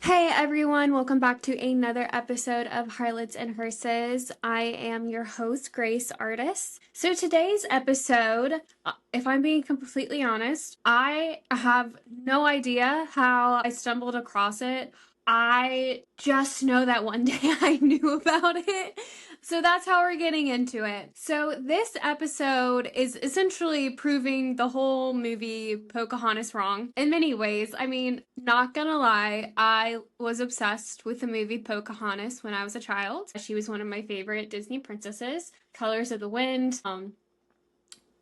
Hey everyone, welcome back to another episode of Harlots and Hearses. I am your host, Grace Ardis. So today's episode, if I'm being completely honest, I have no idea how I stumbled across it. I just know that one day I knew about it. So that's how we're getting into it. So this episode is essentially proving the whole movie Pocahontas wrong in many ways. I mean, not gonna lie, I was obsessed with the movie Pocahontas when I was a child. She was one of my favorite Disney princesses. Colors of the Wind,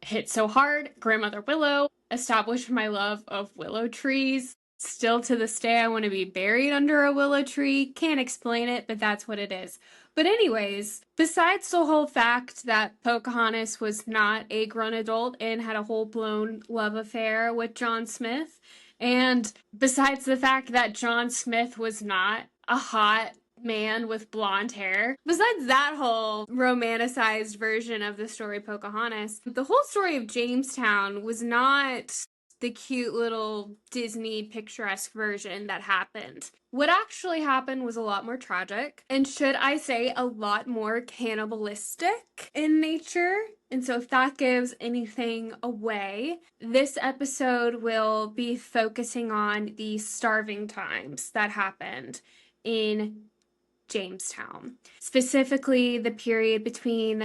Hit So Hard, Grandmother Willow, established my love of willow trees. Still to this day, I want to be buried under a willow tree. Can't explain it, but that's what it is. But anyways, besides the whole fact that Pocahontas was not a grown adult and had a whole-blown love affair with John Smith, and besides the fact that John Smith was not a hot man with blonde hair, besides that whole romanticized version of the story Pocahontas, the whole story of Jamestown was not the cute little Disney picturesque version that happened. What actually happened was a lot more tragic, and should I say, a lot more cannibalistic in nature. And so if that gives anything away, this episode will be focusing on the starving times that happened in Jamestown, specifically the period between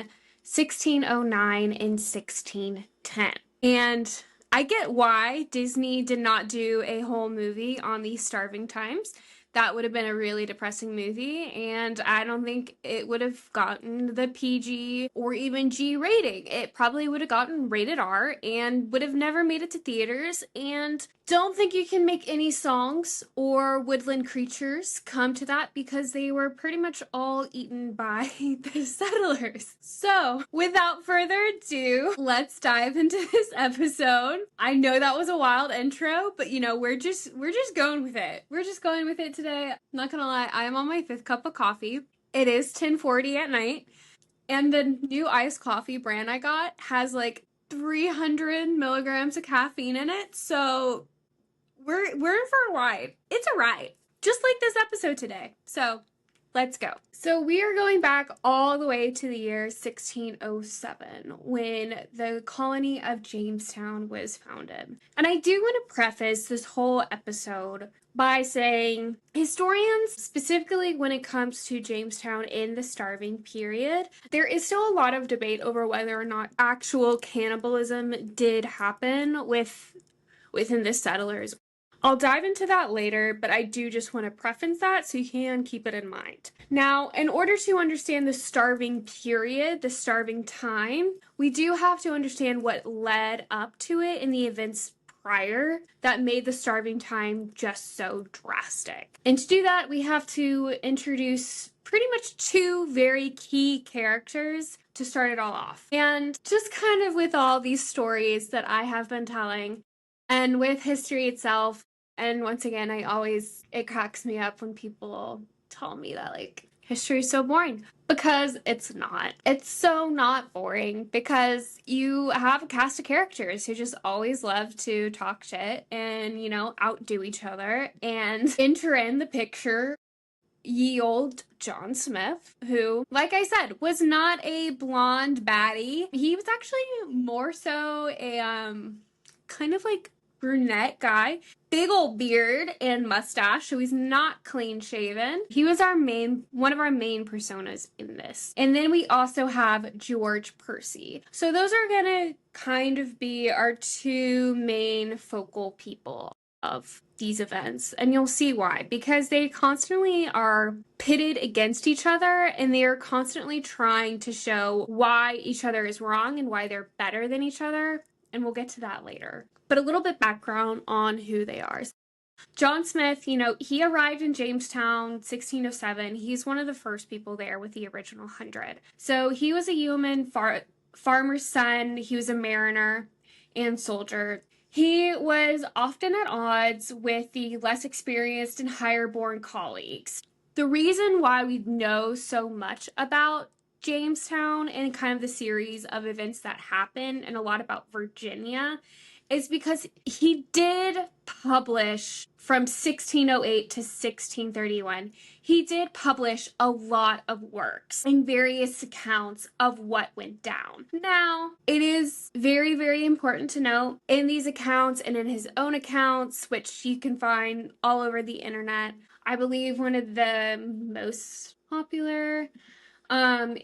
1609 and 1610. And I get why Disney did not do a whole movie on these starving times. That would have been a really depressing movie, and I don't think it would have gotten the PG or even G rating. It probably would have gotten rated R and would have never made it to theaters, and don't think you can make any songs or woodland creatures come to that because they were pretty much all eaten by the settlers. So, without further ado, let's dive into this episode. I know that was a wild intro, but we're just going with it. We're just going with it today. I'm not gonna lie, I am on my 5th cup of coffee. It is 10:40 at night, and the new iced coffee brand I got has like 300 milligrams of caffeine in it, so we're in for a ride. It's a ride, just like this episode today. So let's go. So we are going back all the way to the year 1607 when the colony of Jamestown was founded. And I do want to preface this whole episode by saying historians, specifically when it comes to Jamestown in the starving period, there is still a lot of debate over whether or not actual cannibalism did happen within the settlers. I'll dive into that later, but I do just want to preface that so you can keep it in mind. Now, in order to understand the starving period, the starving time, we do have to understand what led up to it in the events prior that made the starving time just so drastic. And to do that, we have to introduce pretty much 2 very key characters to start it all off. And just kind of with all these stories that I have been telling, and with history itself, and once again, it cracks me up when people tell me that, like, history is so boring. Because it's not. It's so not boring because you have a cast of characters who just always love to talk shit and, outdo each other. And enter in the picture ye old John Smith, who, like I said, was not a blonde baddie. He was actually more so a, kind of like brunette guy, big old beard and mustache, so he's not clean shaven. He was one of our main personas in this. And then we also have George Percy. So those are gonna kind of be our 2 main focal people of these events, and you'll see why, because they constantly are pitted against each other and they are constantly trying to show why each other is wrong and why they're better than each other, and we'll get to that later. But a little bit background on who they are. John Smith, he arrived in Jamestown 1607. He's one of the first people there with the original 100. So he was a yeoman farmer's son. He was a mariner and soldier. He was often at odds with the less experienced and higher-born colleagues. The reason why we know so much about Jamestown and kind of the series of events that happen and a lot about Virginia is because he did publish from 1608 to 1631. He did publish a lot of works and various accounts of what went down. Now, it is very, very important to note in these accounts and in his own accounts, which you can find all over the internet, I believe one of the most popular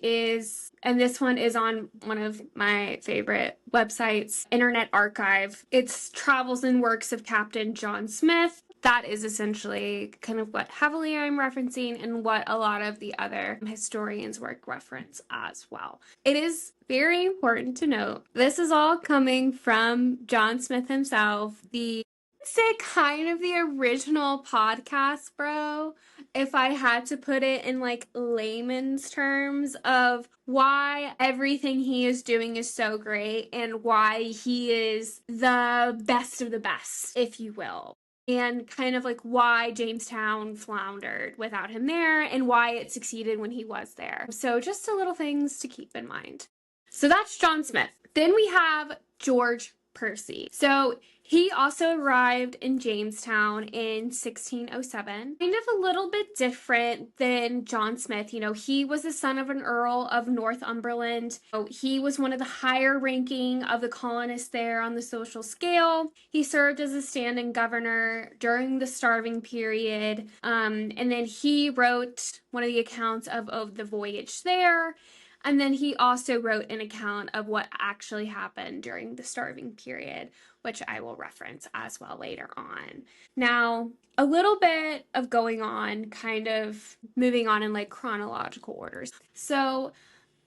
is, and this one is on one of my favorite websites, Internet Archive. It's Travels and Works of Captain John Smith. That is essentially kind of what heavily I'm referencing and what a lot of the other historians' work reference as well. It is very important to note this is all coming from John Smith himself, the say kind of the original podcast bro, if I had to put it in like layman's terms of why everything he is doing is so great and why he is the best of the best, if you will. And kind of like why Jamestown floundered without him there and why it succeeded when he was there. So just a little things to keep in mind. So that's John Smith. Then we have George Percy. So he also arrived in Jamestown in 1607. Kind of a little bit different than John Smith. You know, he was the son of an Earl of Northumberland. So he was one of the higher ranking of the colonists there on the social scale. He served as a stand-in governor during the starving period. And then he wrote one of the accounts of the voyage there. And then he also wrote an account of what actually happened during the starving period, which I will reference as well later on. Now, a little bit of going on, kind of moving on in like chronological orders. So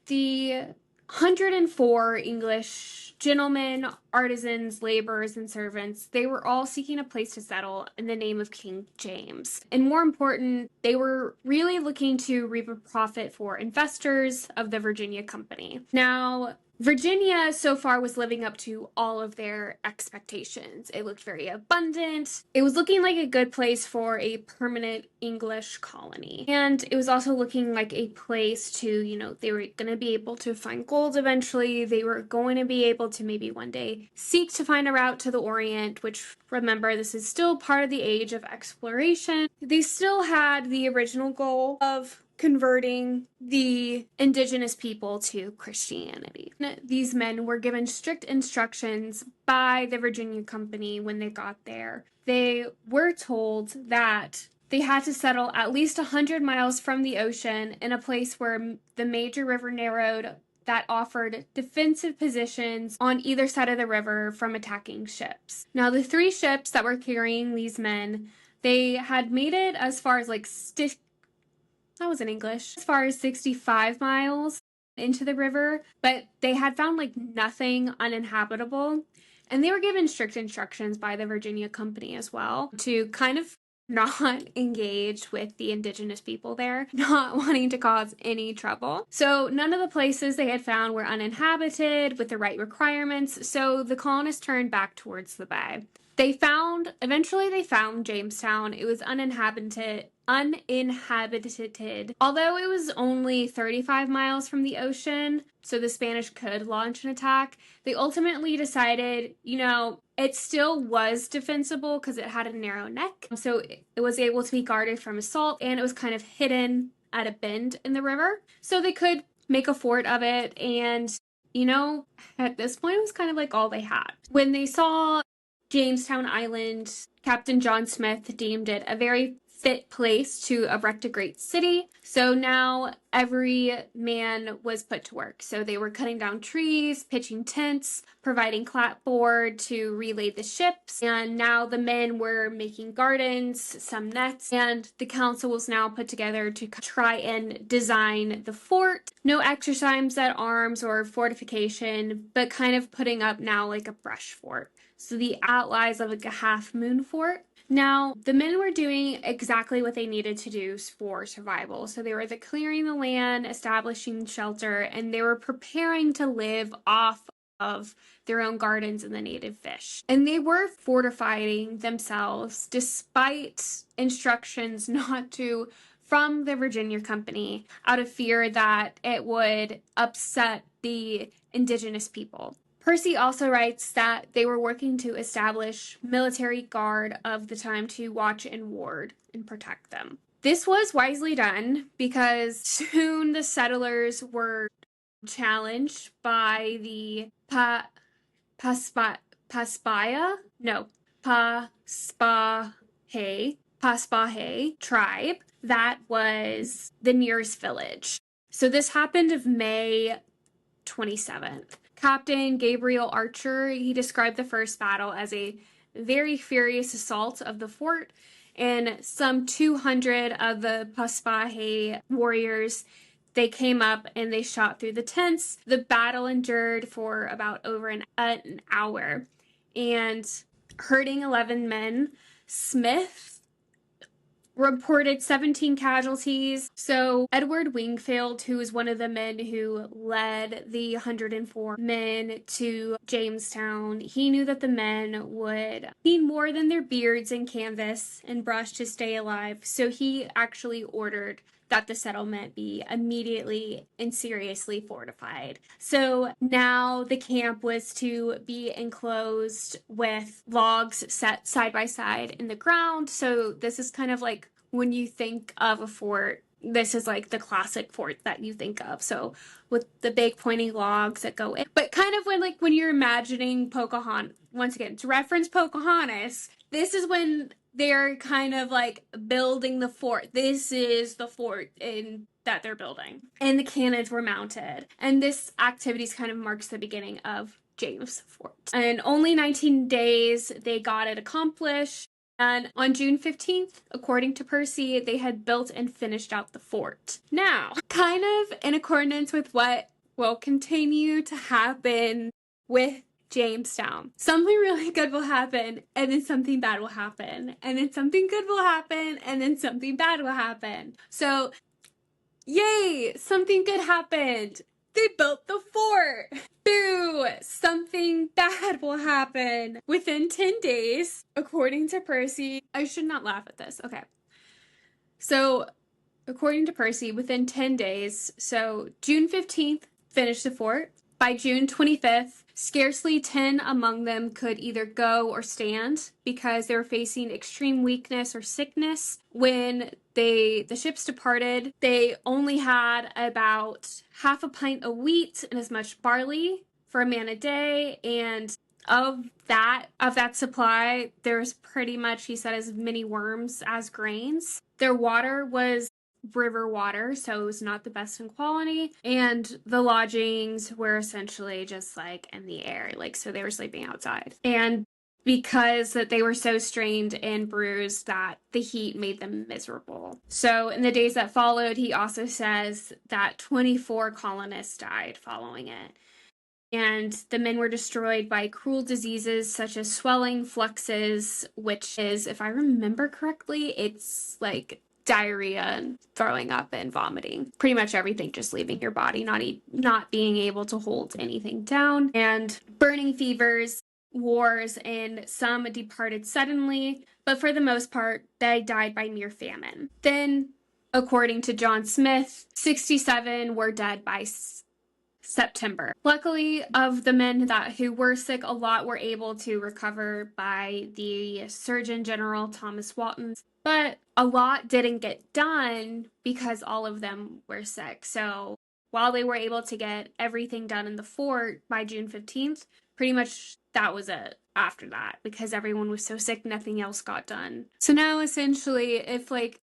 the 104 English gentlemen, artisans, laborers, and servants, they were all seeking a place to settle in the name of King James. And more important, they were really looking to reap a profit for investors of the Virginia Company. Now, Virginia so far was living up to all of their expectations. It looked very abundant. It was looking like a good place for a permanent English colony. And it was also looking like a place to, you know, they were going to be able to find gold eventually. They were going to be able to maybe one day seek to find a route to the Orient, which, remember, this is still part of the age of exploration. They still had the original goal of converting the indigenous people to Christianity. These men were given strict instructions by the Virginia Company when they got there. They were told that they had to settle at least 100 miles from the ocean in a place where the major river narrowed that offered defensive positions on either side of the river from attacking ships. Now, the 3 ships that were carrying these men, they had made it as far as like that was in English, as far as 65 miles into the river, but they had found like nothing uninhabitable. And they were given strict instructions by the Virginia Company as well to kind of not engage with the indigenous people there, not wanting to cause any trouble. So none of the places they had found were uninhabited with the right requirements, so the colonists turned back towards the bay. Eventually they found Jamestown. It was uninhabited, although it was only 35 miles from the ocean, so the Spanish could launch an attack. They ultimately decided, you know, it still was defensible because it had a narrow neck, so it was able to be guarded from assault, and it was kind of hidden at a bend in the river, so they could make a fort of it, and, you know, at this point it was kind of like all they had. When they saw Jamestown Island, Captain John Smith deemed it a very fit place to erect a great city. So now every man was put to work. So they were cutting down trees, pitching tents, providing clapboard to relay the ships. And now the men were making gardens, some nets, and the council was now put together to try and design the fort. No exercise at arms or fortification, but kind of putting up now like a brush fort. So the outlines of like a half moon fort. Now, the men were doing exactly what they needed to do for survival. So they were clearing the land, establishing shelter, and they were preparing to live off of their own gardens and the native fish. And they were fortifying themselves despite instructions not to from the Virginia Company out of fear that it would upset the indigenous people. Percy also writes that they were working to establish military guard of the time to watch and ward and protect them. This was wisely done because soon the settlers were challenged by the Paspahe tribe that was the nearest village. So this happened of May 27th. Captain Gabriel Archer, he described the first battle as a very furious assault of the fort, and some 200 of the Paspahe warriors, they came up and they shot through the tents. The battle endured for about over an hour, and hurting 11 men. Smith reported 17 casualties. So Edward Wingfield, who was one of the men who led the 104 men to Jamestown, he knew that the men would need more than their beards and canvas and brush to stay alive. So he actually ordered that the settlement be immediately and seriously fortified. So now the camp was to be enclosed with logs set side by side in the ground. So this is kind of like when you think of a fort, this is like the classic fort that you think of. So with the big pointy logs that go in. But kind of when you're imagining Pocahontas, once again, to reference Pocahontas, this is when they're kind of like building the fort. This is the fort that they're building. And the cannons were mounted. And this activity kind of marks the beginning of James Fort. And only 19 days they got it accomplished. And on June 15th, according to Percy, they had built and finished out the fort. Now, kind of in accordance with what will continue to happen with Jamestown, something really good will happen, and then something bad will happen, and then something good will happen, and then something bad will happen. So, yay, something good happened. They built the fort. Boo! Something bad will happen. Within 10 days, according to Percy, I should not laugh at this. Okay. So, according to Percy, within 10 days, so June 15th, finished the fort. By June 25th, scarcely 10 among them could either go or stand because they were facing extreme weakness or sickness. When the ships departed, they only had about half a pint of wheat and as much barley for a man a day, and of that supply, there's pretty much, he said, as many worms as grains. Their water was river water, so it was not the best in quality, and the lodgings were essentially just like in the air, like, so they were sleeping outside. And because that they were so strained and bruised that the heat made them miserable. So in the days that followed, he also says that 24 colonists died following it. And the men were destroyed by cruel diseases such as swelling, fluxes, which is, if I remember correctly, it's like diarrhea and throwing up and vomiting. Pretty much everything just leaving your body, not being able to hold anything down. And burning fevers, wars, and some departed suddenly, but for the most part, they died by mere famine. Then, according to John Smith, 67 were dead by September. Luckily, of the men who were sick, a lot were able to recover by the Surgeon General Thomas Walton, but a lot didn't get done because all of them were sick. So while they were able to get everything done in the fort by June 15th, pretty much that was it after that, because everyone was so sick, nothing else got done. So now essentially, if like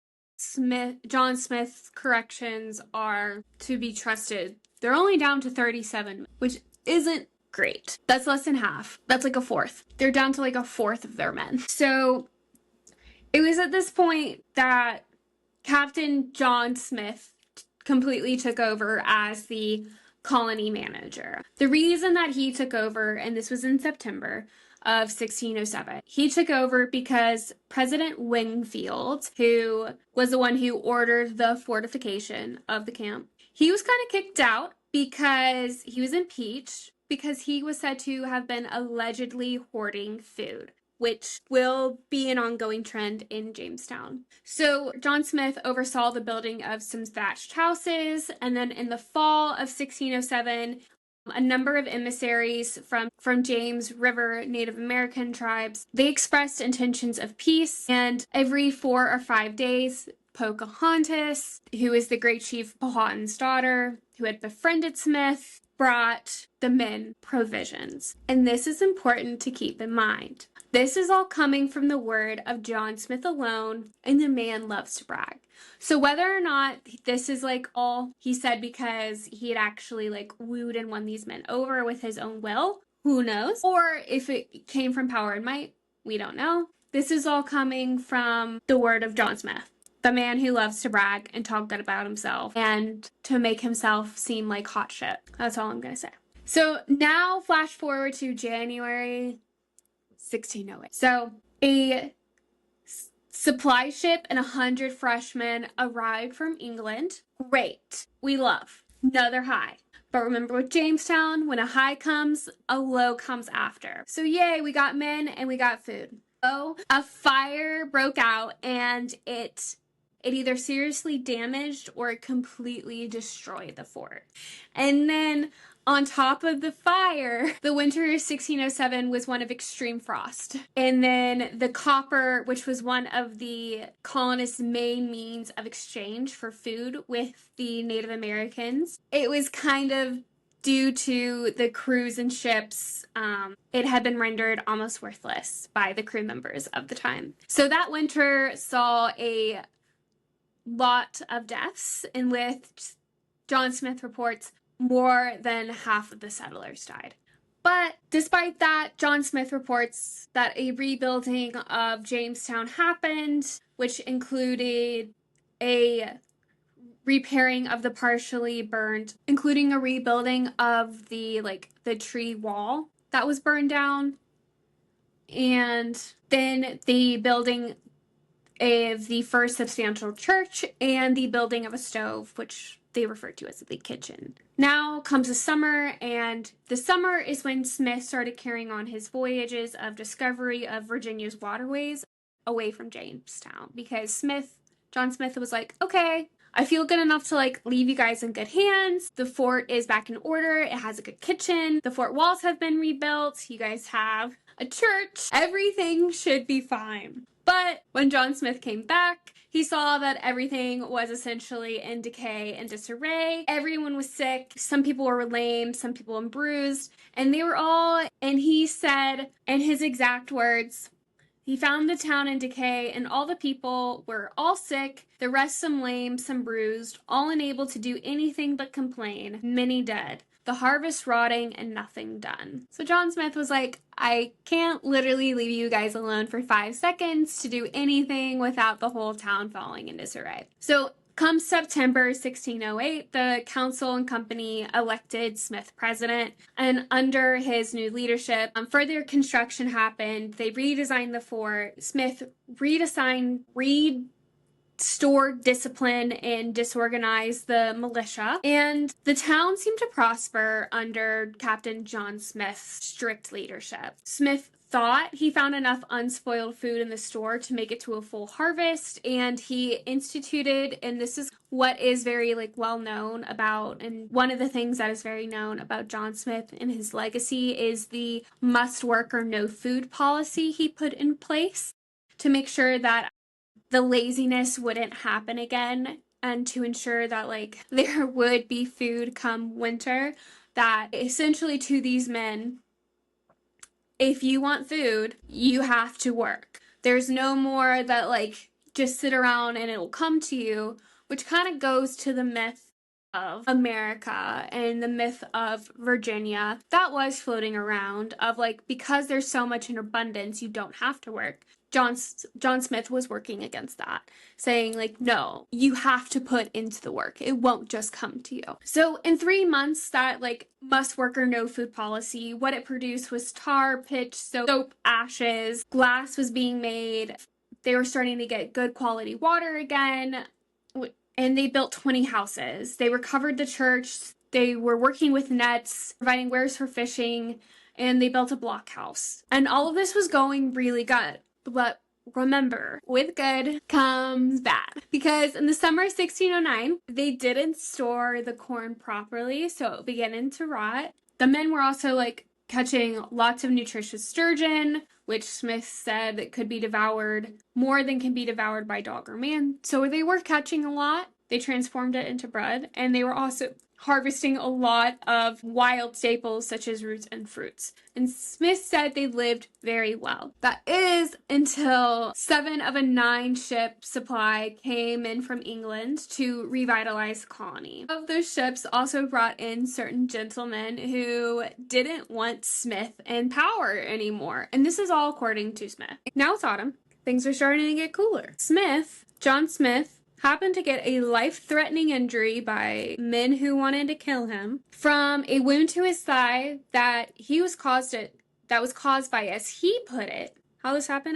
John Smith's corrections are to be trusted, they're only down to 37, which isn't great. That's less than half. That's like a fourth. They're down to like a fourth of their men. So it was at this point that Captain John Smith completely took over as the colony manager. The reason that he took over, and this was in September of 1607, he took over because President Wingfield, who was the one who ordered the fortification of the camp, he was kind of kicked out because he was impeached because he was said to have been allegedly hoarding food, which will be an ongoing trend in Jamestown. So John Smith oversaw the building of some thatched houses, and then in the fall of 1607, a number of emissaries from James River Native American tribes. They expressed intentions of peace, and every 4 or 5 days, Pocahontas, who is the great chief Powhatan's daughter, who had befriended Smith, brought the men provisions. And this is important to keep in mind. This is all coming from the word of John Smith alone, and the man loves to brag. So whether or not this is like all he said because he had actually like wooed and won these men over with his own will, who knows? Or if it came from power and might, we don't know. This is all coming from the word of John Smith, the man who loves to brag and talk good about himself and to make himself seem like hot shit. That's all I'm going to say. So now flash forward to January 1608. So a supply ship and 100 freshmen arrived from England. Great. We love. Another high. But remember with Jamestown, when a high comes, a low comes after. So yay, we got men and we got food. So a fire broke out, and it either seriously damaged or it completely destroyed the fort. And then on top of the fire, the winter of 1607 was one of extreme frost. And then the copper, which was one of the colonists' main means of exchange for food with the Native Americans, it was kind of due to the crews and ships, it had been rendered almost worthless by the crew members of the time. So that winter saw a lot of deaths, and with John Smith reports, more than half of the settlers died. But despite that, John Smith reports that a rebuilding of Jamestown happened, which included a repairing of the partially burned, including a rebuilding of the tree wall that was burned down, and then the building of the first substantial church and the building of a stove, which they refer to as the kitchen. Now comes the summer, and the summer is when Smith started carrying on his voyages of discovery of Virginia's waterways away from Jamestown, because John Smith was like, okay, I feel good enough to leave you guys in good hands. The fort is back in order. It has a good kitchen. The fort walls have been rebuilt. You guys have a church. Everything should be fine. But when John Smith came back, he saw that everything was essentially in decay and disarray. Everyone was sick. Some people were lame, some people were bruised, and he said, in his exact words, he found the town in decay, and all the people were all sick, the rest some lame, some bruised, all unable to do anything but complain, many dead. The harvest rotting and nothing done. So John Smith was like, I can't literally leave you guys alone for 5 seconds to do anything without the whole town falling in disarray. So come September 1608, the council and company elected Smith president, and under his new leadership, further construction happened. They redesigned the fort. Smith restored discipline and disorganized the militia, and the town seemed to prosper under Captain John Smith's strict leadership. Smith thought he found enough unspoiled food in the store to make it to a full harvest, and he instituted, and this is what is very well known about, and one of the things that is very known about John Smith and his legacy is the must work or no food policy he put in place to make sure that the laziness wouldn't happen again, and to ensure that there would be food come winter. That essentially, to these men, if you want food, you have to work. There's no more that just sit around and it will come to you, which kind of goes to the myth of America and the myth of Virginia that was floating around of because there's so much in abundance, you don't have to work. John Smith was working against that, saying no, you have to put into the work. It won't just come to you. So in 3 months, that must work or no food policy, what it produced was tar, pitch, soap, ashes, glass was being made. They were starting to get good quality water again, and they built 20 houses. They recovered the church. They were working with nets, providing wares for fishing, and they built a blockhouse. And all of this was going really good. But remember, with good comes bad. Because in the summer of 1609, they didn't store the corn properly, so it began to rot. The men were also like catching lots of nutritious sturgeon, which Smith said could be devoured more than can be devoured by dog or man. So they were catching a lot. They transformed it into bread, and they were also harvesting a lot of wild staples such as roots and fruits. And Smith said they lived very well. That is until 7 of a 9-ship supply came in from England to revitalize the colony. Of those ships also brought in certain gentlemen who didn't want Smith in power anymore. And this is all according to Smith. Now it's autumn. Things are starting to get cooler. John Smith, happened to get a life-threatening injury by men who wanted to kill him from a wound to his thigh that was caused by, as he put it, how this happened,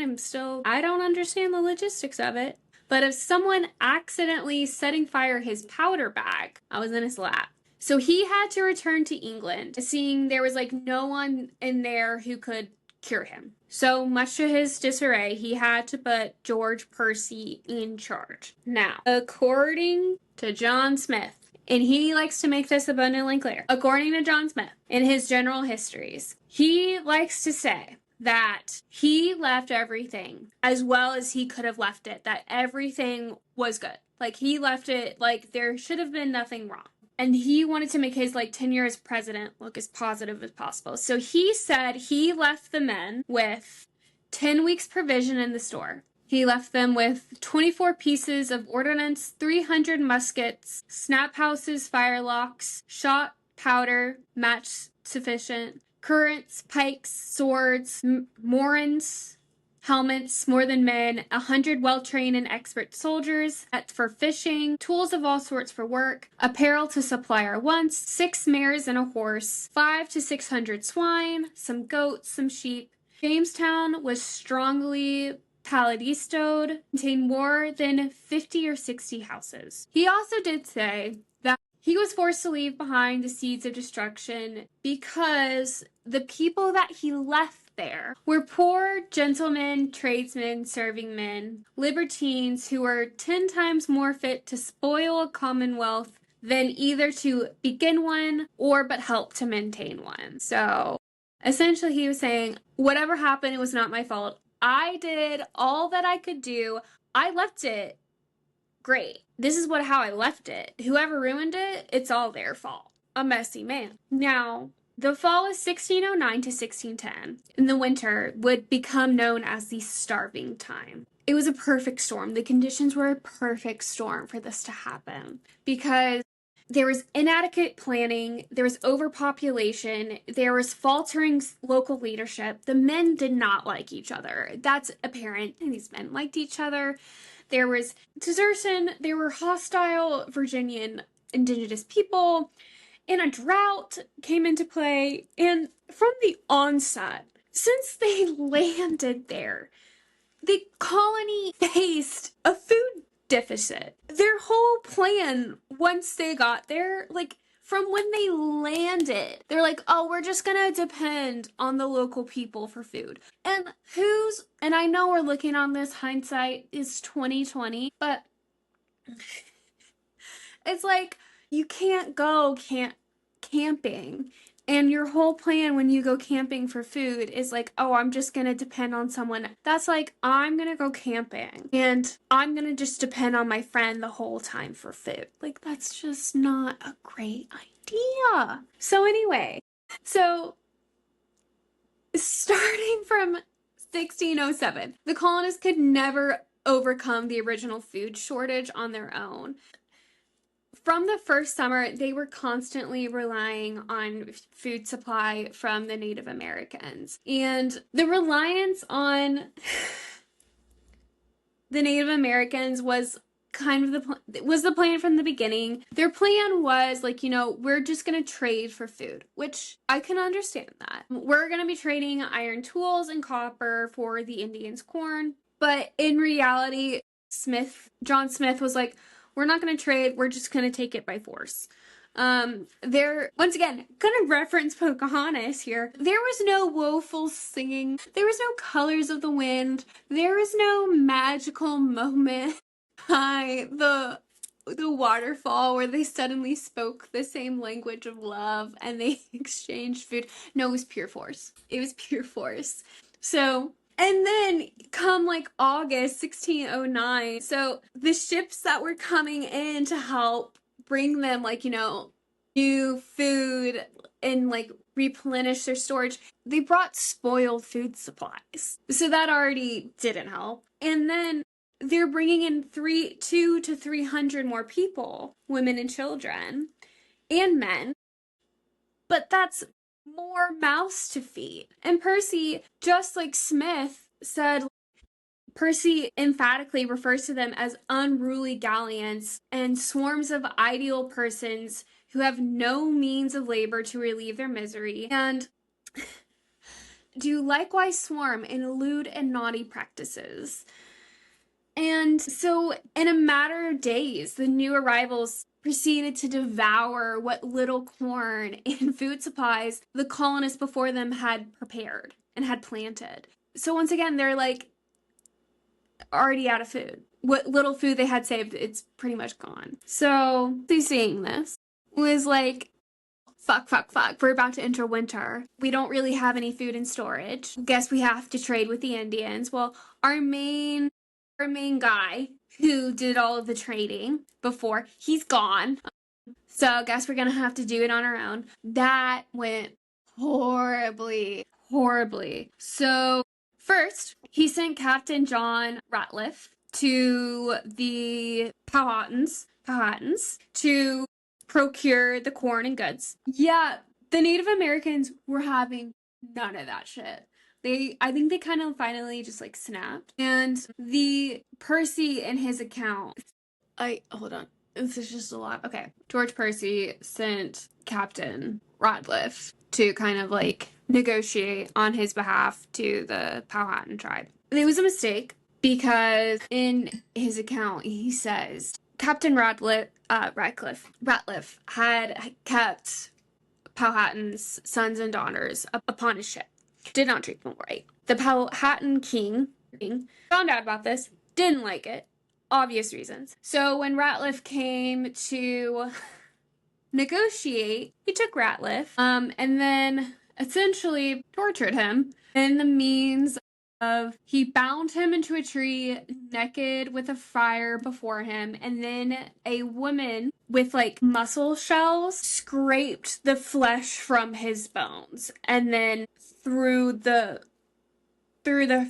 I don't understand the logistics of it, but of someone accidentally setting fire his powder bag. I was in his lap. So he had to return to England, seeing there was like no one in there who could cure him. So much to his disarray, he had to put George Percy in charge. Now, according to John Smith, and he likes to make this abundantly clear, according to John Smith, in his general histories, he likes to say that he left everything as well as he could have left it, that everything was good. Like, he left it like there should have been nothing wrong. And he wanted to make his tenure as president look as positive as possible. So he said he left the men with 10 weeks provision in the store. He left them with 24 pieces of ordnance, 300 muskets, snap houses, firelocks, shot, powder, match sufficient, currents, pikes, swords, morons, helmets, more than men, 100 well-trained and expert soldiers for fishing, tools of all sorts for work, apparel to supply our wants, 6 mares and a horse, 500 to 600 swine, some goats, some sheep. Jamestown was strongly palisadoed, contained more than 50 or 60 houses. He also did say that he was forced to leave behind the seeds of destruction because the people that he left there were poor gentlemen, tradesmen, serving men, libertines who were 10 times more fit to spoil a commonwealth than either to begin one or but help to maintain one. So essentially he was saying, whatever happened, it was not my fault. I did all that I could do. I left it great. This is how I left it. Whoever ruined it, it's all their fault. A messy man. Now, the fall of 1609 to 1610, in the winter, would become known as the Starving Time. It was a perfect storm. The conditions were a perfect storm for this to happen because there was inadequate planning, there was overpopulation, there was faltering local leadership. The men did not like each other. That's apparent. These men liked each other. There was desertion. There were hostile Virginian indigenous people. And a drought came into play. And from the onset, since they landed there, the colony faced a food deficit. Their whole plan, once they got there, from when they landed, they're like, oh, we're just gonna depend on the local people for food. And I know we're looking on this, hindsight is 2020, but it's like, you can't go camping. And your whole plan when you go camping for food is like, oh, I'm just going to depend on someone. That's like, I'm going to go camping and I'm going to just depend on my friend the whole time for food. That's just not a great idea. So anyway, starting from 1607, the colonists could never overcome the original food shortage on their own. From the first summer, they were constantly relying on food supply from the Native Americans. And the reliance on the Native Americans was kind of the plan from the beginning. Their plan was we're just going to trade for food, which I can understand that. We're going to be trading iron tools and copper for the Indians' corn. But in reality, John Smith was like, we're not going to trade. We're just going to take it by force. Once again, going to reference Pocahontas here. There was no woeful singing. There was no colors of the wind. There was no magical moment by the the waterfall where they suddenly spoke the same language of love and they exchanged food. No, it was pure force. It was pure force. So, and then come like August 1609, so the ships that were coming in to help bring them, like, new food and like replenish their storage, they brought spoiled food supplies. So that already didn't help. And then they're bringing in 200 to 300 more people, women and children and men. But that's more mouths to feed. And Percy, just like Smith said, Percy emphatically refers to them as unruly galleons and swarms of ideal persons who have no means of labor to relieve their misery, and do likewise swarm in lewd and naughty practices. And so, in a matter of days, the new arrivals proceeded to devour what little corn and food supplies the colonists before them had prepared and had planted. So once again, they're like already out of food. What little food they had saved, it's pretty much gone. So, seeing this was like, fuck, we're about to enter winter. We don't really have any food in storage. Guess we have to trade with the Indians. Well, our main guy who did all of the trading before, he's gone. So I guess we're gonna have to do it on our own. That went horribly. So first, he sent Captain John Ratliff to the Powhatans to procure the corn and goods. Yeah, the Native Americans were having none of that shit. I think they kind of finally just like snapped. And the Percy in his account, hold on. This is just a lot. Okay. George Percy sent Captain Ratliff to kind of like negotiate on his behalf to the Powhatan tribe. And it was a mistake because in his account, he says Captain Ratliff had kept Powhatan's sons and daughters upon his ship. Did not treat them right. The Powhatan king found out about this, didn't like it, obvious reasons. So when Ratliff came to negotiate, he took Ratliff, and then essentially tortured him in the means of he bound him into a tree naked with a fire before him, and then a woman with like mussel shells scraped the flesh from his bones and then threw the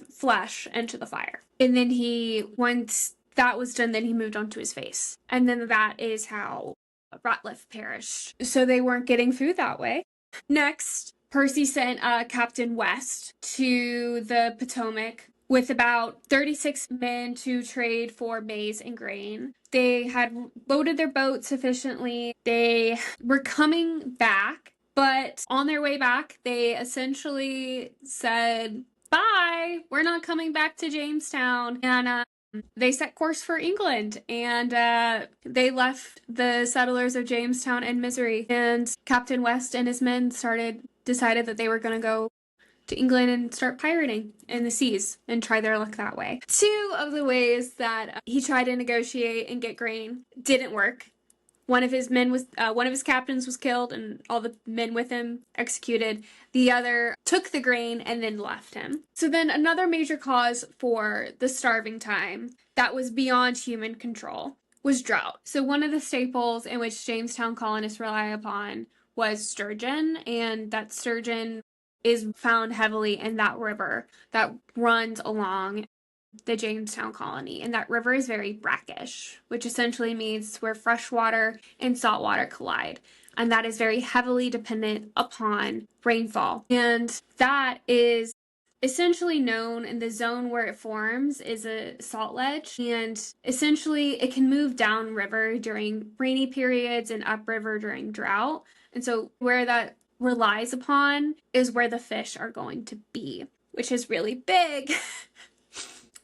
flesh into the fire. And then once that was done, then he moved on to his face. And then that is how Ratliff perished. So they weren't getting food that way. Next, Percy sent Captain West to the Potomac with about 36 men to trade for maize and grain. They had loaded their boat sufficiently. They were coming back, but on their way back, they essentially said, bye, we're not coming back to Jamestown. And they set course for England, and they left the settlers of Jamestown in misery. And Captain West and his men decided that they were going to go to England and start pirating in the seas and try their luck that way. Two of the ways that he tried to negotiate and get grain didn't work. One of his captains was killed and all the men with him executed. The other took the grain and then left him. So then another major cause for the starving time that was beyond human control was drought. So one of the staples in which Jamestown colonists rely upon was sturgeon, and that sturgeon is found heavily in that river that runs along the Jamestown colony, and that river is very brackish, which essentially means where freshwater and saltwater collide, and that is very heavily dependent upon rainfall. And that is essentially known in the zone where it forms is a salt ledge, and essentially it can move downriver during rainy periods and upriver during drought. And so where that relies upon is where the fish are going to be, which is really big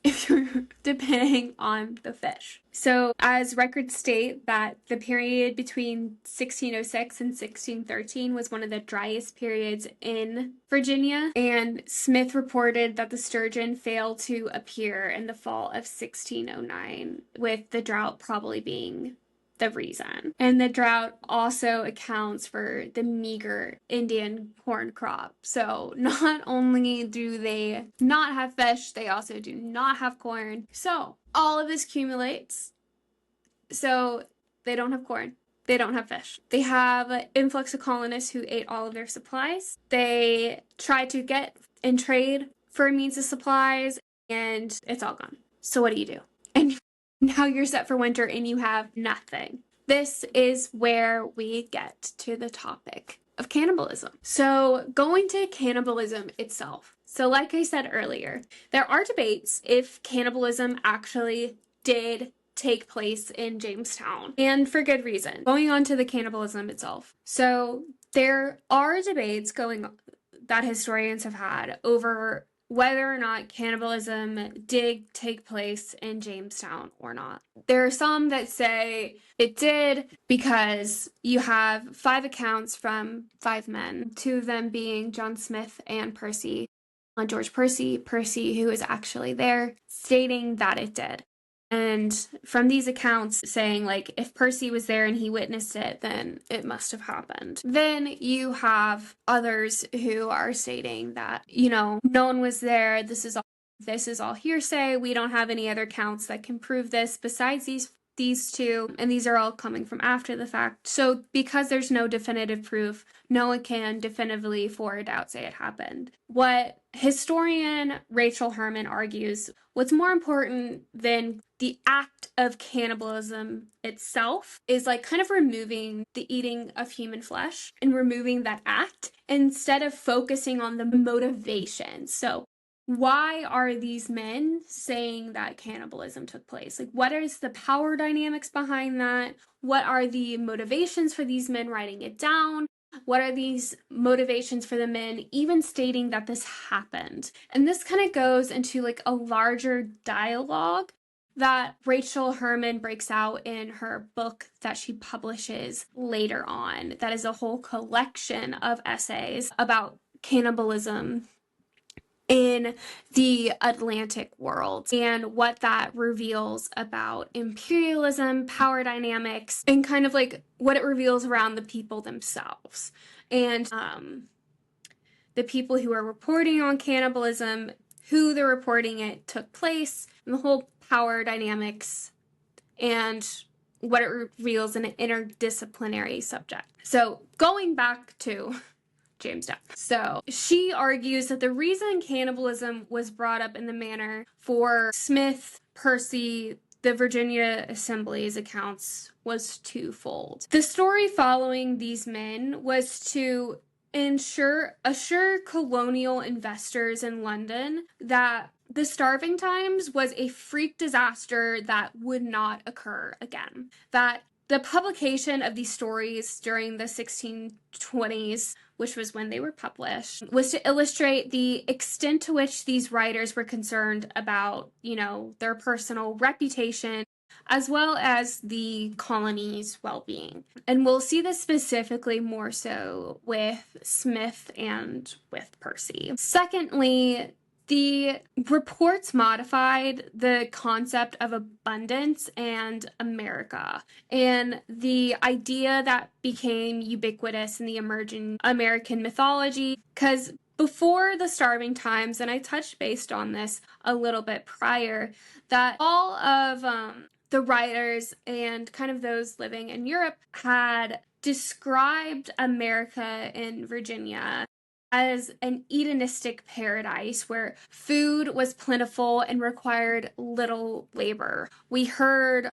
if you're depending on the fish. So as records state that the period between 1606 and 1613 was one of the driest periods in Virginia, and Smith reported that the sturgeon failed to appear in the fall of 1609, with the drought probably being the reason. And the drought also accounts for the meager Indian corn crop. So not only do they not have fish, they also do not have corn. So all of this accumulates. So they don't have corn. They don't have fish. They have an influx of colonists who ate all of their supplies. They try to get and trade for means of supplies, and it's all gone. So what do? And now you're set for winter and you have nothing. This is where we get to the topic of cannibalism. So going to cannibalism itself. So like I said earlier, there are debates if cannibalism actually did take place in Jamestown, and for good reason. Going on to the cannibalism itself. So there are debates going on that historians have had over whether or not cannibalism did take place in Jamestown or not. There are some that say it did because you have 5 accounts from 5 men, 2 of them being John Smith and Percy, George Percy, who is actually there, stating that it did. And from these accounts saying, like, if Percy was there and he witnessed it, then it must have happened. Then you have others who are stating that, no one was there. This is all hearsay. We don't have any other accounts that can prove this besides these 2, and these are all coming from after the fact. So because there's no definitive proof, no one can definitively for a doubt say it happened. What historian Rachel Herman argues, what's more important than the act of cannibalism itself is like kind of removing the eating of human flesh and removing that act instead of focusing on the motivation. So why are these men saying that cannibalism took place? Like, what is the power dynamics behind that? What are the motivations for these men writing it down? What are these motivations for the men even stating that this happened? And this kind of goes into like a larger dialogue that Rachel Herman breaks out in her book that she publishes later on. That is a whole collection of essays about cannibalism in the Atlantic world and what that reveals about imperialism, power dynamics, and kind of like what it reveals around the people themselves. And the people who are reporting on cannibalism, who they're reporting it took place, and the whole power dynamics and what it reveals in an interdisciplinary subject. So going back to Jamestown. So she argues that the reason cannibalism was brought up in the manner for Smith, Percy, the Virginia Assembly's accounts was twofold. The story following these men was to assure colonial investors in London that the starving times was a freak disaster that would not occur again. That the publication of these stories during the 1620s, which was when they were published, was to illustrate the extent to which these writers were concerned about, their personal reputation, as well as the colony's well-being. And we'll see this specifically more so with Smith and with Percy. Secondly, the reports modified the concept of abundance and America, and the idea that became ubiquitous in the emerging American mythology, because before the starving times, and I touched based on this a little bit prior, that all of the writers and kind of those living in Europe had described America and Virginia as an hedonistic paradise where food was plentiful and required little labor. We heard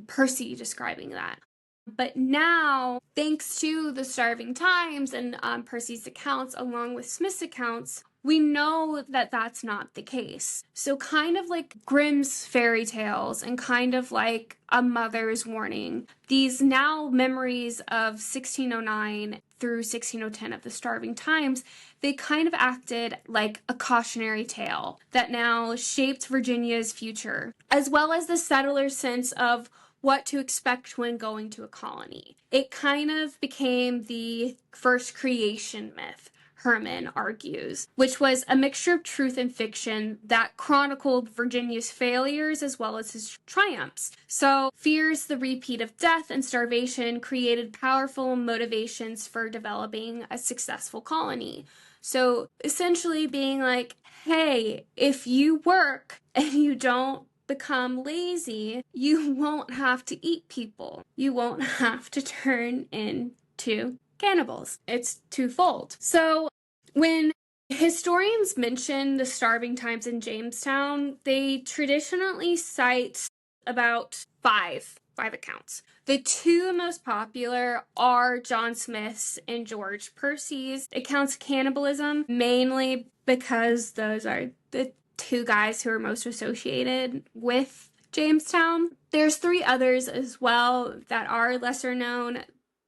Percy describing that. But now, thanks to the starving times and Percy's accounts, along with Smith's accounts, we know that that's not the case. So kind of like Grimm's fairy tales and kind of like A Mother's Warning, these now memories of 1609 through 1610 of the starving times, they kind of acted like a cautionary tale that now shaped Virginia's future, as well as the settlers' sense of what to expect when going to a colony. It kind of became the first creation myth Herman argues, which was a mixture of truth and fiction that chronicled Virginia's failures as well as his triumphs. So, fears the repeat of death and starvation created powerful motivations for developing a successful colony. So, essentially being like, hey, if you work and you don't become lazy, you won't have to eat people. You won't have to turn into cannibals. It's twofold. So when historians mention the starving times in Jamestown, they traditionally cite about five accounts. The two most popular are John Smith's and George Percy's accounts of cannibalism, mainly because those are the two guys who are most associated with Jamestown. There's three others as well that are lesser known.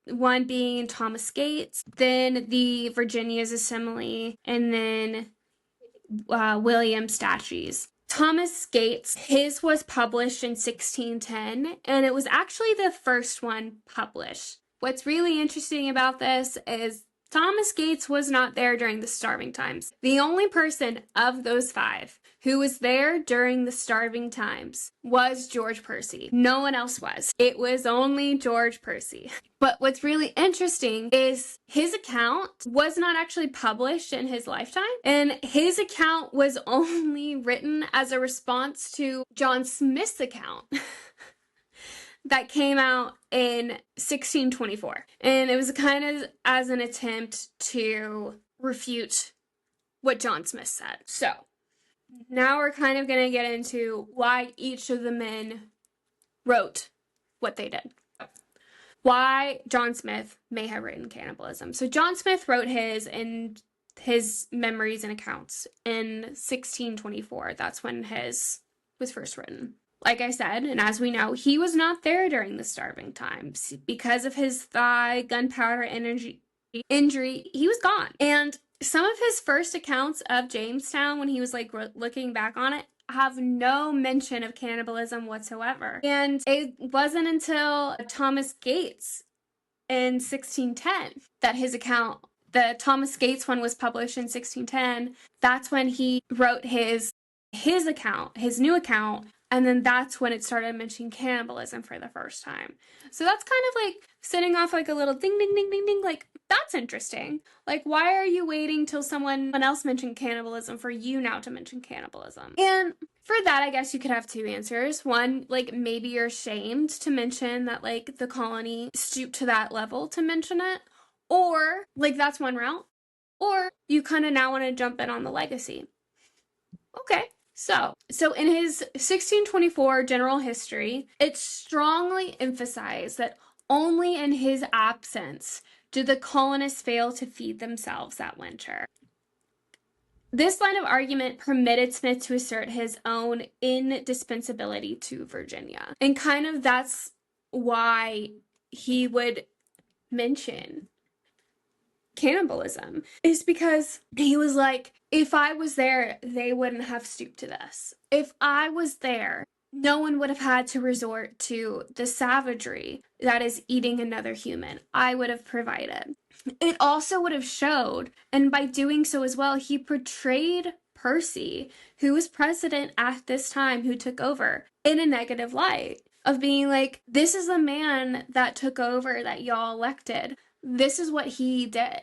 One being Thomas Gates, then the Virginia's Assembly, and then William Statues. Thomas Gates, his was published in 1610, and it was actually the first one published. What's really interesting about this is Thomas Gates was not there during the starving times. The only person of those five who was there during the starving times was George Percy. No one else was. It was only George Percy. But what's really interesting is his account was not actually published in his lifetime, and his account was only written as a response to John Smith's account. That came out in 1624. And it was kind of as an attempt to refute what John Smith said. So, now we're kind of going to get into why each of the men wrote what they did. Why John Smith may have written Cannibalism. So, John Smith wrote his memories and accounts in 1624. That's when his was first written. Like I said, and as we know, he was not there during the starving times. Because of his thigh gunpowder injury, he was gone. And some of his first accounts of Jamestown, when he was like looking back on it, have no mention of cannibalism whatsoever. And it wasn't until Thomas Gates in 1610 that his account, the Thomas Gates one was published in 1610. That's when he wrote his account, his new account. And then that's when it started mentioning cannibalism for the first time. So that's kind of like setting off like a little ding, ding, ding, ding, ding. Like, that's interesting. Like, why are you waiting till someone else mentioned cannibalism for you now to mention cannibalism? And for that, I guess you could have two answers. One, like, maybe you're ashamed to mention that, like, the colony stooped to that level to mention it. Or, like, that's one route. Or you kind of now want to jump in on the legacy. Okay. So in his 1624 general history, it strongly emphasized that only in his absence did the colonists fail to feed themselves that winter. This line of argument permitted Smith to assert his own indispensability to Virginia. And kind of that's why he would mention cannibalism, is because he was like, if I was there, they wouldn't have stooped to this. If I was there, no one would have had to resort to the savagery that is eating another human. I would have provided. It also would have showed, and by doing so as well, he portrayed Percy, who was president at this time, who took over, in a negative light of being like, this is the man that took over that y'all elected. This is what he did.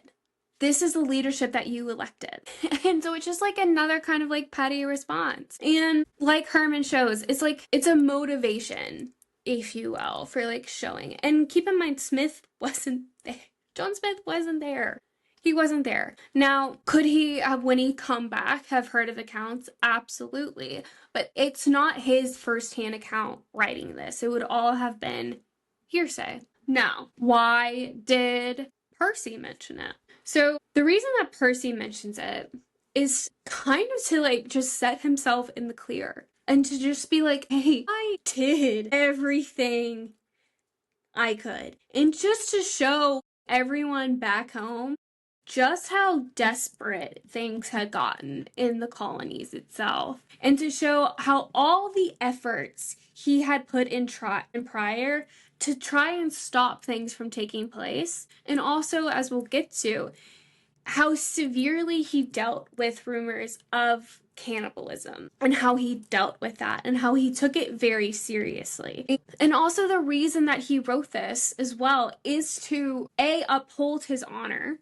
This is the leadership that you elected. And so it's just like another kind of like petty response. And like Herman shows, it's like, it's a motivation, if you will, for like showing. And keep in mind, Smith wasn't there. John Smith wasn't there. He wasn't there. Now, could he have, when he come back, have heard of accounts? Absolutely. But it's not his firsthand account writing this. It would all have been hearsay. Now, why did Percy mention it? So the reason that Percy mentions it is kind of to like just set himself in the clear and to just be like, hey, I did everything I could. And just to show everyone back home just how desperate things had gotten in the colonies itself, and to show how all the efforts he had put in prior to try and stop things from taking place. And also, as we'll get to, how severely he dealt with rumors of cannibalism and how he dealt with that and how he took it very seriously. And also the reason that he wrote this as well is to uphold his honor,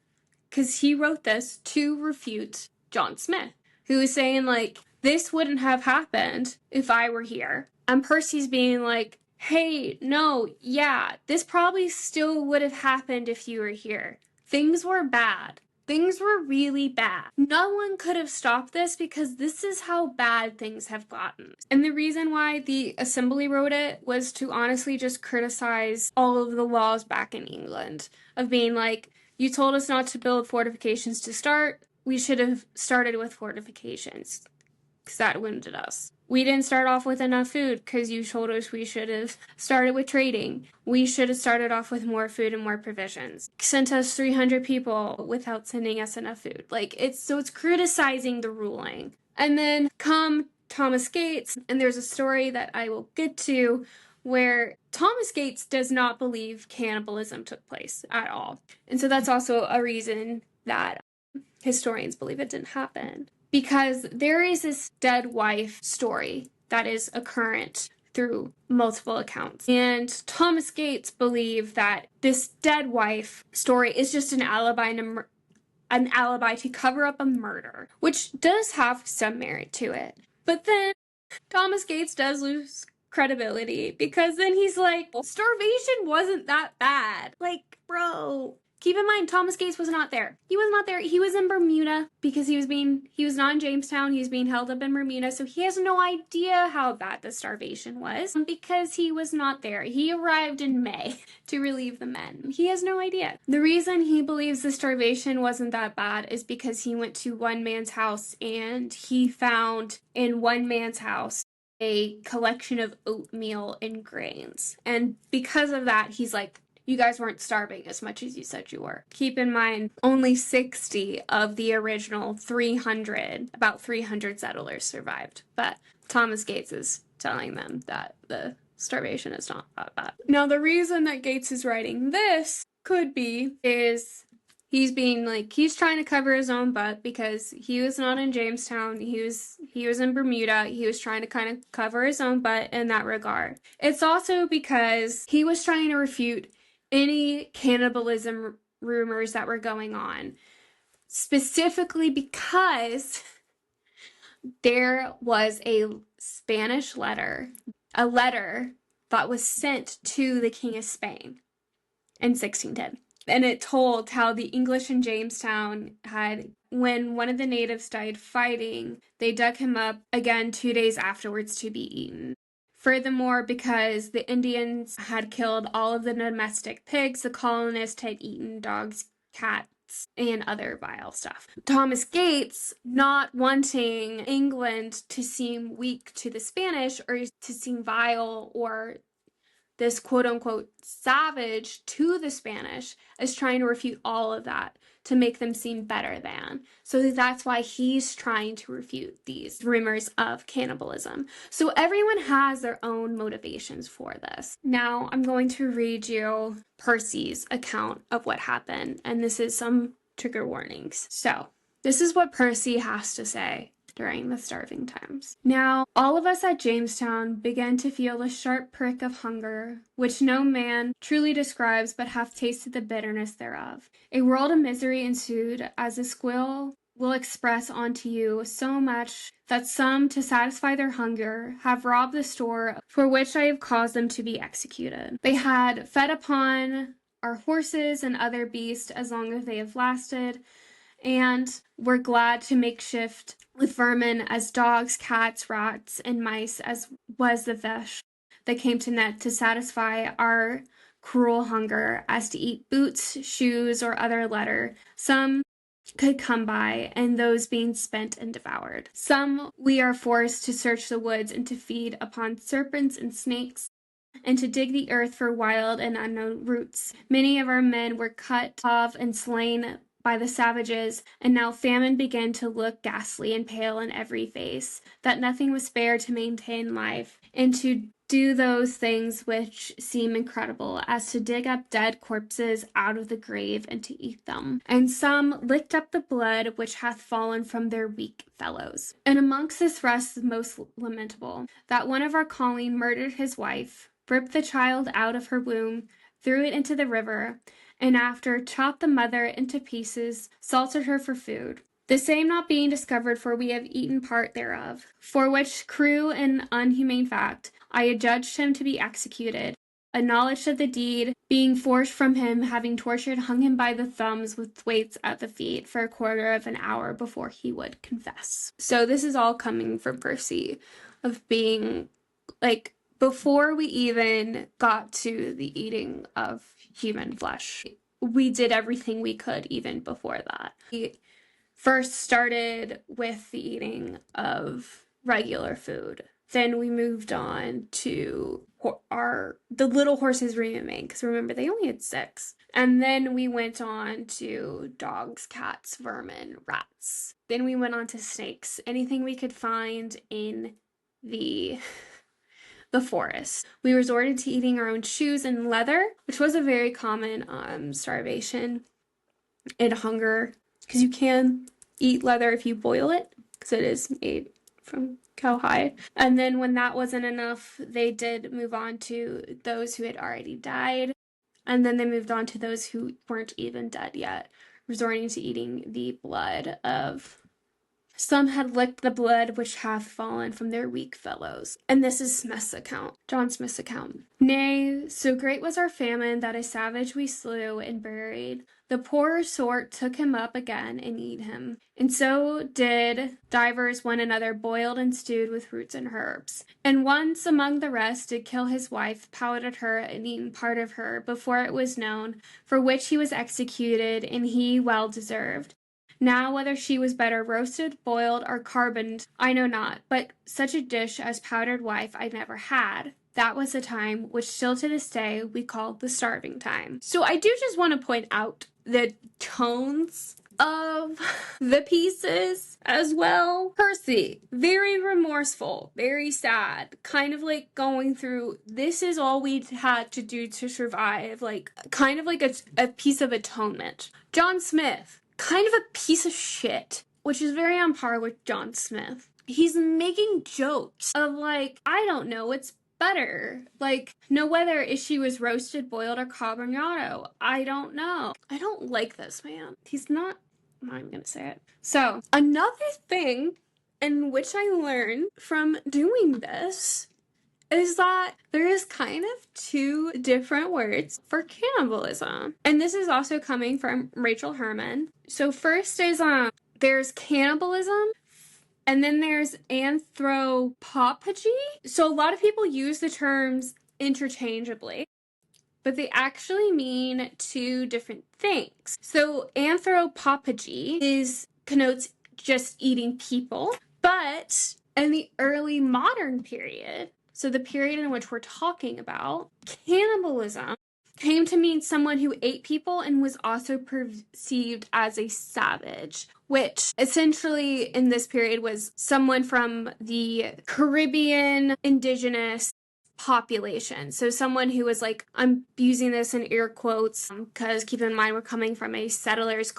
because he wrote this to refute John Smith, who was saying like, this wouldn't have happened if I were here. And Percy's being like, hey, no, yeah, this probably still would have happened if you were here. Things were bad. Things were really bad. No one could have stopped this because this is how bad things have gotten. And the reason why the Assembly wrote it was to honestly just criticize all of the laws back in England of being like, you told us not to build fortifications to start. We should have started with fortifications because that wounded us. We didn't start off with enough food because you told us we should have started with trading. We should have started off with more food and more provisions. Sent us 300 people without sending us enough food. Like, it's criticizing the ruling. And then come Thomas Gates, and there's a story that I will get to where Thomas Gates does not believe cannibalism took place at all. And so that's also a reason that historians believe it didn't happen. Because there is this dead wife story that is occurrent through multiple accounts. And Thomas Gates believed that this dead wife story is just an alibi to cover up a murder, which does have some merit to it. But then Thomas Gates does lose credibility because then he's like, well, starvation wasn't that bad. Like, bro. Keep in mind, Thomas Gates was not there. He was not there. He was in Bermuda because he was not in Jamestown. He was being held up in Bermuda. So he has no idea how bad the starvation was because he was not there. He arrived in May to relieve the men. He has no idea. The reason he believes the starvation wasn't that bad is because he went to one man's house and he found in one man's house a collection of oatmeal and grains. And because of that, he's like, you guys weren't starving as much as you said you were. Keep in mind, only 60 of the original about 300 settlers survived. But Thomas Gates is telling them that the starvation is not that bad. Now, the reason that Gates is writing this is he's trying to cover his own butt because he was not in Jamestown. He was in Bermuda. He was trying to kind of cover his own butt in that regard. It's also because he was trying to refute any cannibalism rumors that were going on, specifically because there was a Spanish letter that was sent to the King of Spain in 1610. And it told how the English in Jamestown when one of the natives died fighting, they dug him up again 2 days afterwards to be eaten. Furthermore, because the Indians had killed all of the domestic pigs, the colonists had eaten dogs, cats, and other vile stuff. Thomas Gates, not wanting England to seem weak to the Spanish or to seem vile or this quote-unquote savage to the Spanish, is trying to refute all of that to make them seem better than. So that's why he's trying to refute these rumors of cannibalism. So everyone has their own motivations for this. Now I'm going to read you Percy's account of what happened, and this is some trigger warnings. So this is what Percy has to say during the starving times. Now, all of us at Jamestown began to feel the sharp prick of hunger, which no man truly describes but hath tasted the bitterness thereof. A world of misery ensued, as the squill will express unto you so much that some, to satisfy their hunger, have robbed the store for which I have caused them to be executed. They had fed upon our horses and other beasts as long as they have lasted, and were glad to make shift with vermin as dogs, cats, rats, and mice, as was the fish that came to net to satisfy our cruel hunger, as to eat boots, shoes, or other leather. Some could come by, and those being spent and devoured. Some we are forced to search the woods and to feed upon serpents and snakes, and to dig the earth for wild and unknown roots. Many of our men were cut off and slain by the savages, and now famine began to look ghastly and pale in every face, that nothing was spared to maintain life, and to do those things which seem incredible, as to dig up dead corpses out of the grave and to eat them. And some licked up the blood which hath fallen from their weak fellows. And amongst this rest the most lamentable, that one of our calling murdered his wife, ripped the child out of her womb, threw it into the river, and after chopped the mother into pieces, salted her for food. The same not being discovered, for we have eaten part thereof. For which cruel and unhumane fact, I adjudged him to be executed. A knowledge of the deed being forced from him, having tortured, hung him by the thumbs with weights at the feet for a quarter of an hour before he would confess. So this is all coming from Percy, of being like, before we even got to the eating of human flesh, we did everything we could even before that. We first started with the eating of regular food. Then we moved on to the little horses remain, because remember, they only had 6. And then we went on to dogs, cats, vermin, rats. Then we went on to snakes, anything we could find in the forest. We resorted to eating our own shoes and leather, which was a very common starvation and hunger, because you can eat leather if you boil it, because it is made from cowhide. And then when that wasn't enough, they did move on to those who had already died, and then they moved on to those who weren't even dead yet, resorting to eating the blood of some had licked the blood which hath fallen from their weak fellows. And this is Smith's account, John Smith's account. Nay, so great was our famine that a savage we slew and buried. The poorer sort took him up again and eat him. And so did divers one another, boiled and stewed with roots and herbs. And once among the rest did kill his wife, powdered her, and eaten part of her, before it was known, for which he was executed, and he well deserved. Now whether she was better roasted, boiled, or carboned, I know not, but such a dish as powdered wife I never had. That was the time which still to this day we call the starving time. So I do just want to point out the tones of the pieces as well. Percy, very remorseful, very sad, kind of like going through, this is all we had to do to survive, like kind of like a piece of atonement. John Smith, kind of a piece of shit, which is very on par with John Smith. He's making jokes of like, I don't know, it's better. Like, no, whether she was roasted, boiled, or carbonado. I don't know. I don't like this man. He's not, I'm gonna say it. So, another thing in which I learned from doing this is that there is kind of 2 different words for cannibalism. And this is also coming from Rachel Herman. So first is there's cannibalism, and then there's anthropophagy. So a lot of people use the terms interchangeably, but they actually mean 2 different things. So anthropophagy connotes just eating people, but in the early modern period, so the period in which we're talking about, cannibalism came to mean someone who ate people and was also perceived as a savage, which essentially in this period was someone from the Caribbean indigenous population. So someone who was like, I'm using this in air quotes because keep in mind we're coming from a settlers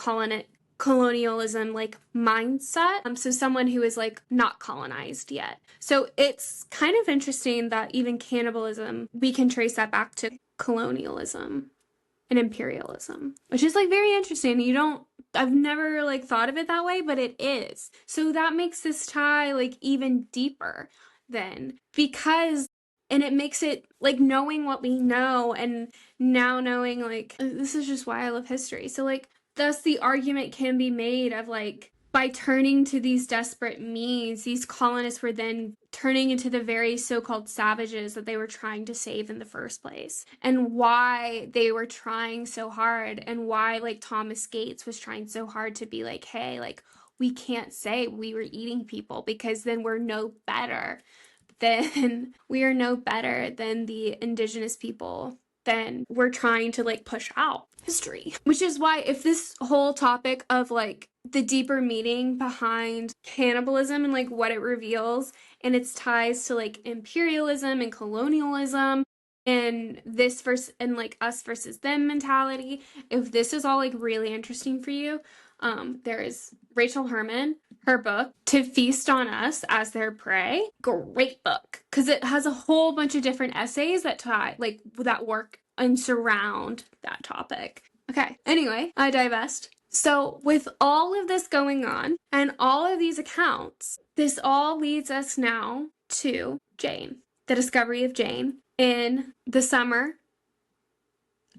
colonialism like mindset. So someone who is like not colonized yet. So it's kind of interesting that even cannibalism, we can trace that back to colonialism and imperialism, which is like very interesting. I've never like thought of it that way, but it is. So that makes this tie like even deeper then, because and it makes it like knowing what we know and now knowing like this is just why I love history. So like thus the argument can be made of like by turning to these desperate means, these colonists were then turning into the very so-called savages that they were trying to save in the first place, and why they were trying so hard, and why like Thomas Gates was trying so hard to be like, hey, like we can't say we were eating people because then we're no better than the indigenous people. Then we're trying to like push out history, which is why if this whole topic of like the deeper meaning behind cannibalism and like what it reveals and its ties to like imperialism and colonialism and this versus and like us versus them mentality. If this is all like really interesting for you, there is Rachel Herman, her book To Feast on Us as Their Prey. Great book because it has a whole bunch of different essays that tie like that work and surround that topic. Okay, anyway, I divest. So, with all of this going on and all of these accounts, this all leads us now to Jane, the discovery of Jane in the summer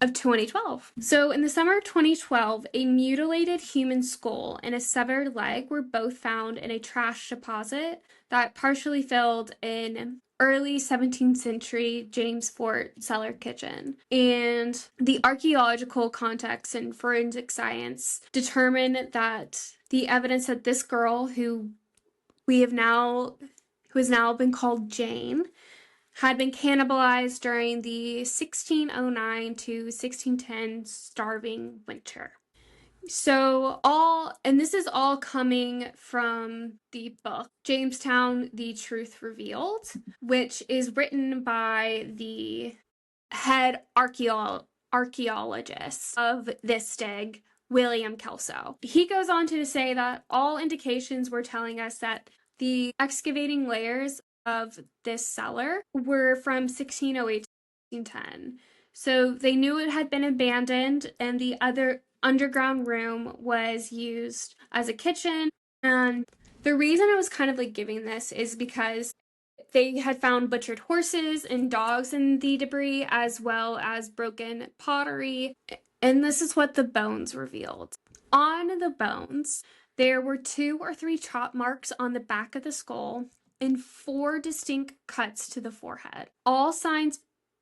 of 2012. So, in the summer of 2012, a mutilated human skull and a severed leg were both found in a trash deposit that partially filled in early 17th century James Fort cellar kitchen. And the archaeological context and forensic science determined that the evidence that this girl who has now been called Jane had been cannibalized during the 1609 to 1610 starving winter. So and this is all coming from the book Jamestown, The Truth Revealed, which is written by the head archaeologist of this dig, William Kelso. He goes on to say that all indications were telling us that the excavating layers of this cellar were from 1608 to 1610. So they knew it had been abandoned, and the other underground room was used as a kitchen. And the reason I was kind of like giving this is because they had found butchered horses and dogs in the debris, as well as broken pottery. And this is what the bones revealed. On the bones, there were 2 or 3 chop marks on the back of the skull and 4 distinct cuts to the forehead, all signs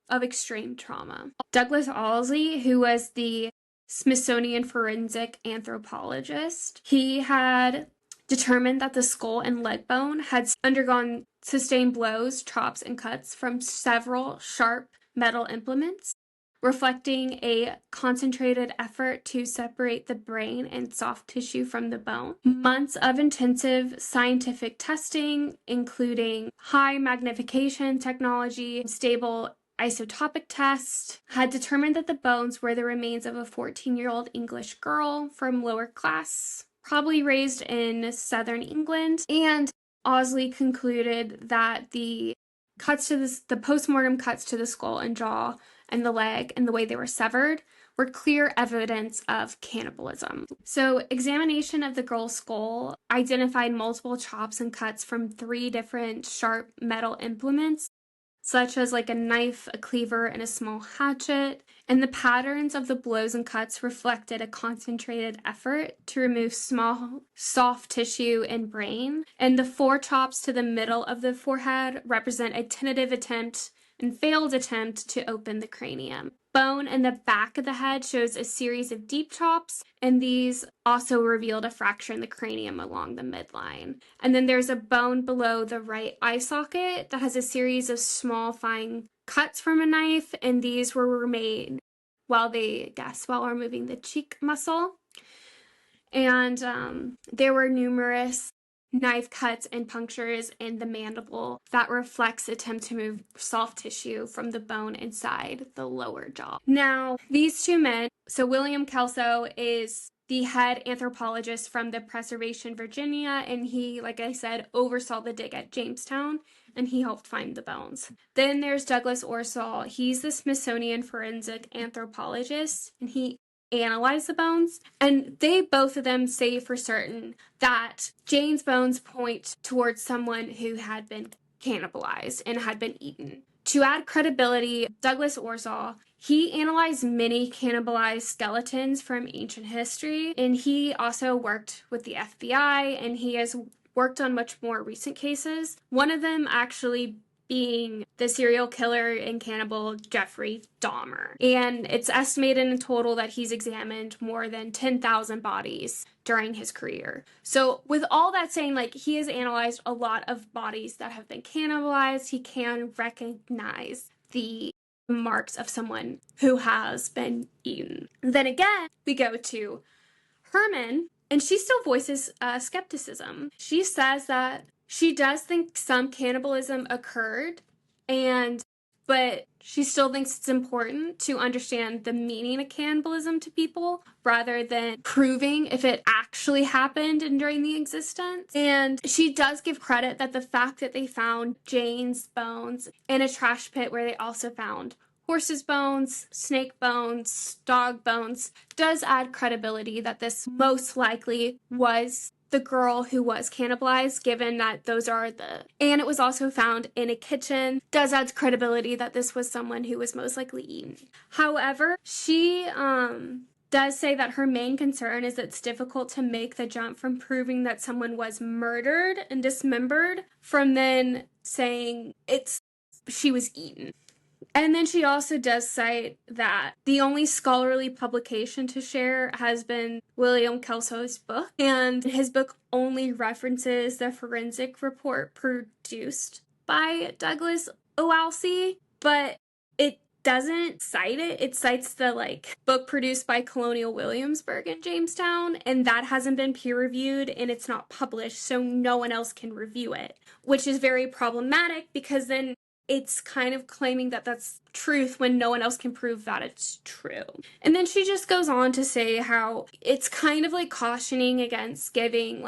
of extreme trauma. Douglas Owsley, who was the Smithsonian forensic anthropologist, he had determined that the skull and leg bone had undergone sustained blows, chops, and cuts from several sharp metal implements, reflecting a concentrated effort to separate the brain and soft tissue from the bone. Months of intensive scientific testing, including high magnification technology, stable isotopic test, had determined that the bones were the remains of a 14-year-old English girl from lower class, probably raised in southern England. And Owsley concluded that the postmortem cuts to the skull and jaw and the leg and the way they were severed were clear evidence of cannibalism. So, examination of the girl's skull identified multiple chops and cuts from 3 different sharp metal implements, such as like a knife, a cleaver, and a small hatchet. And the patterns of the blows and cuts reflected a concentrated effort to remove small, soft tissue and brain. And the 4 chops to the middle of the forehead represent a tentative attempt and failed attempt to open the cranium. Bone in the back of the head shows a series of deep chops, and these also revealed a fracture in the cranium along the midline. And then there's a bone below the right eye socket that has a series of small, fine cuts from a knife, and these were made while removing the cheek muscle. And there were numerous knife cuts and punctures in the mandible that reflects attempt to move soft tissue from the bone inside the lower jaw. Now, these 2 men, so William Kelso is the head anthropologist from the Preservation, Virginia, and he, like I said, oversaw the dig at Jamestown, and he helped find the bones. Then there's Douglas Orsall. He's the Smithsonian forensic anthropologist, and he analyze the bones, and both of them say for certain that Jane's bones point towards someone who had been cannibalized and had been eaten. To add credibility, Douglas Orsall, he analyzed many cannibalized skeletons from ancient history, and he also worked with the FBI, and he has worked on much more recent cases. One of them actually being the serial killer and cannibal Jeffrey Dahmer. And it's estimated in total that he's examined more than 10,000 bodies during his career. So with all that saying, like, he has analyzed a lot of bodies that have been cannibalized. He can recognize the marks of someone who has been eaten. Then again, we go to Herman, And she still voices skepticism. She says that she does think some cannibalism occurred, but she still thinks it's important to understand the meaning of cannibalism to people rather than proving if it actually happened and during the existence. And she does give credit that the fact that they found Jane's bones in a trash pit where they also found horses' bones, snake bones, dog bones, does add credibility that this most likely was the girl who was cannibalized, given that and it was also found in a kitchen, does add credibility that this was someone who was most likely eaten. However, she does say that her main concern is it's difficult to make the jump from proving that someone was murdered and dismembered from then saying she was eaten. And then she also does cite that the only scholarly publication to share has been William Kelso's book, and his book only references the forensic report produced by Douglas Owalsey, but it doesn't cite it. It cites the book produced by Colonial Williamsburg in Jamestown, and that hasn't been peer reviewed and it's not published, so no one else can review it, which is very problematic because then it's kind of claiming that that's truth when no one else can prove that it's true. And then she just goes on to say how it's kind of cautioning against giving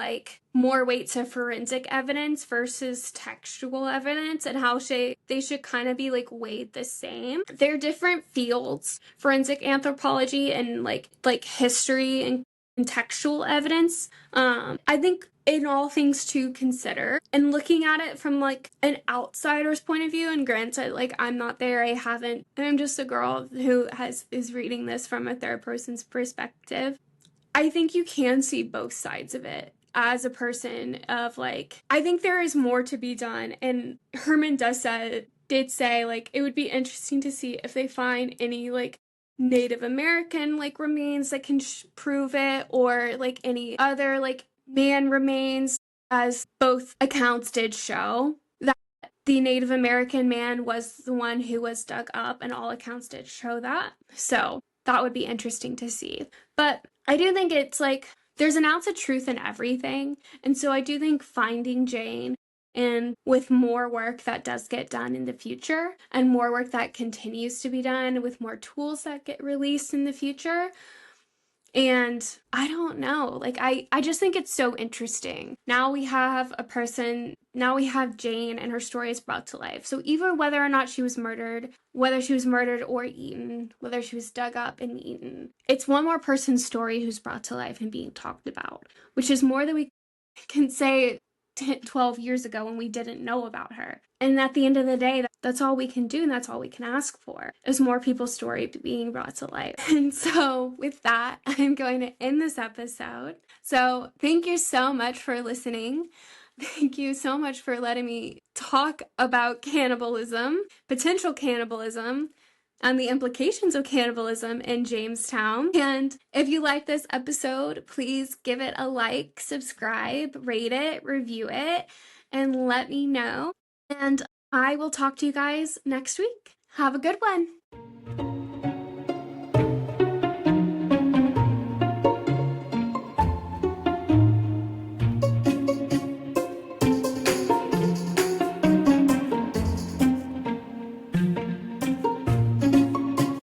more weight to forensic evidence versus textual evidence, and how they should kind of be weighed the same. They're different fields, forensic anthropology and like history and textual evidence. I think in all things to consider, and looking at it from an outsider's point of view, and granted I'm not there, I'm just a girl who is reading this from a third person's perspective. I think you can see both sides of it as a person of I think there is more to be done, and Herman did say it would be interesting to see if they find any Native American remains that can prove it, or any other man remains, as both accounts did show that the Native American man was the one who was dug up, and all accounts did show that. So that would be interesting to see. But I do think it's there's an ounce of truth in everything, and so I do think finding Jane, and with more work that does get done in the future, and more work that continues to be done with more tools that get released in the future, and I don't know, I just think it's so interesting. Now we have Jane, and her story is brought to life. So even whether or not she was murdered, whether she was murdered or eaten, whether she was dug up and eaten, it's one more person's story who's brought to life and being talked about, which is more than we can say 12 years ago when we didn't know about her. And at the end of the day, that's all we can do, and that's all we can ask for, is more people's story being brought to life. And so with that, I'm going to end this episode. So thank you so much for listening. Thank you so much for letting me talk about cannibalism, potential cannibalism, and the implications of cannibalism in Jamestown. And if you like this episode, please give it a like, subscribe, rate it, review it, and let me know. And I will talk to you guys next week. Have a good one.